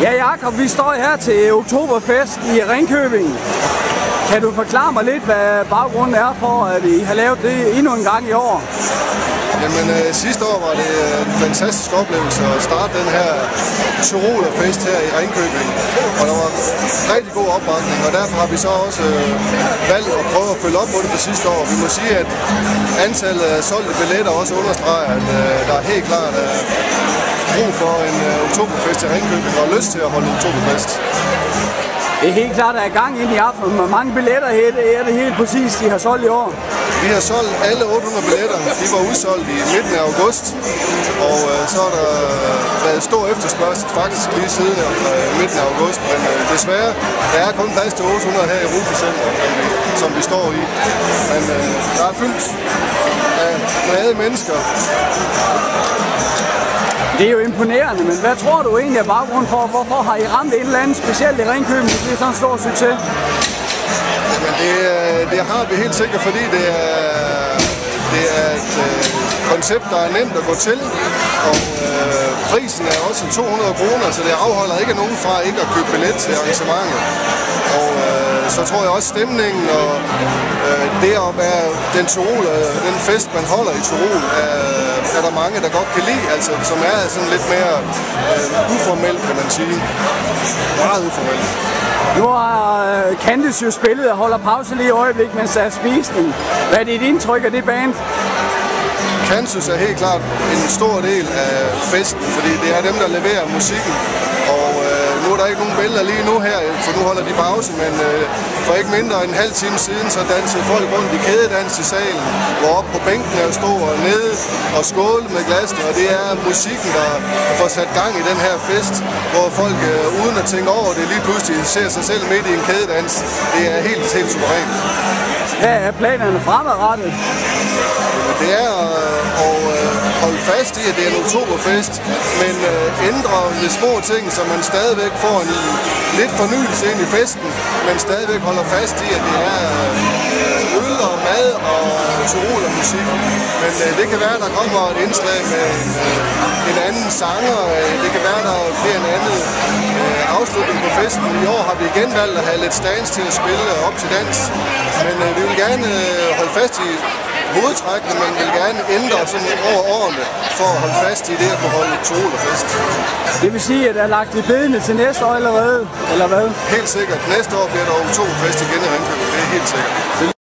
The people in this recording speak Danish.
Ja, Jakob, vi står her til Oktoberfest i Ringkøbing. Kan du forklare mig lidt, hvad baggrunden er for, at I har lavet det endnu en gang i år? Jamen, sidste år var det en fantastisk oplevelse at starte den her Tyrolerfest her i Ringkøbing. Og der var rigtig god opbakning, og derfor har vi så også valgt at prøve at følge op på det for sidste år. Vi må sige, at antallet af solgte billetter også understreger, at der er helt klart brug for en Oktoberfest i Ringkøbing og lyst til at holde Oktoberfest. Det er helt klart, at der er gang ind i aften. Hvor mange billetter er det helt præcis, de har solgt i år? Vi har solgt alle 800 billetter. De var udsolgt i midten af august, og så har der været stor efterspørgsel faktisk lige siden midten af august. Men desværre, der er kun plads til 800 her i Rufe Center, som vi står i. Men der er fyldt af glade mennesker. Det er jo imponerende, men hvad tror du egentlig er baggrunden for? Hvorfor har I ramt et eller andet specielt i Ringkøbing, det er sådan en stor succes? Men det har vi helt sikkert, fordi det er et koncept, der er nemt at gå til, og prisen er også 200 kroner, så det afholder ikke nogen fra ikke at købe billet til arrangementet. Og så tror jeg også stemningen og det at være den fest, man holder i Tyrol, er der mange, der godt kan lide, altså, som er sådan lidt mere uformelt, kan man sige. Meget uformelt. Nu har Candice jo spillet og holder pause lige i øjeblik, mens der er spisning. Hvad er dit indtryk af det band? Candice er helt klart en stor del af festen, fordi det er dem, der leverer musikken. Og nu er der ikke nogen billeder lige nu her, for nu holder de pause, men for ikke mindre end en halv time siden, så dansede folk rundt i kædedans i salen, hvor op på bænken er stå og nede og skåle med glassene, og det er musikken, der får sat gang i den her fest, hvor folk uden at tænke over det lige pludselig ser sig selv midt i en kædedans. Det er helt suverænt. Hvad er planerne fremadrettet? Det er at holde fast i, at det er en oktoberfest, men ændre de små ting, så man stadigvæk får en lidt fornyelse ind i festen, men stadigvæk holder fast i, at det er øl og mad og Tyroler musik. Men det kan være, at der kommer et indslag med en anden sanger, det kan være, at der bliver en anden afslutning på festen. I år har vi igen valgt at have lidt stands til at spille op til dans, men vi vil gerne holde fast i hovedtrækkene, men vil gerne ændre sådan over årene for at holde fast i det at kunne holde Tyrolerfest. Det vil sige, at der er lagt i bedene til næste år allerede, eller hvad? Helt sikkert. Næste år bliver der Oktoberfest igen i Ringkøbing, det er helt sikkert.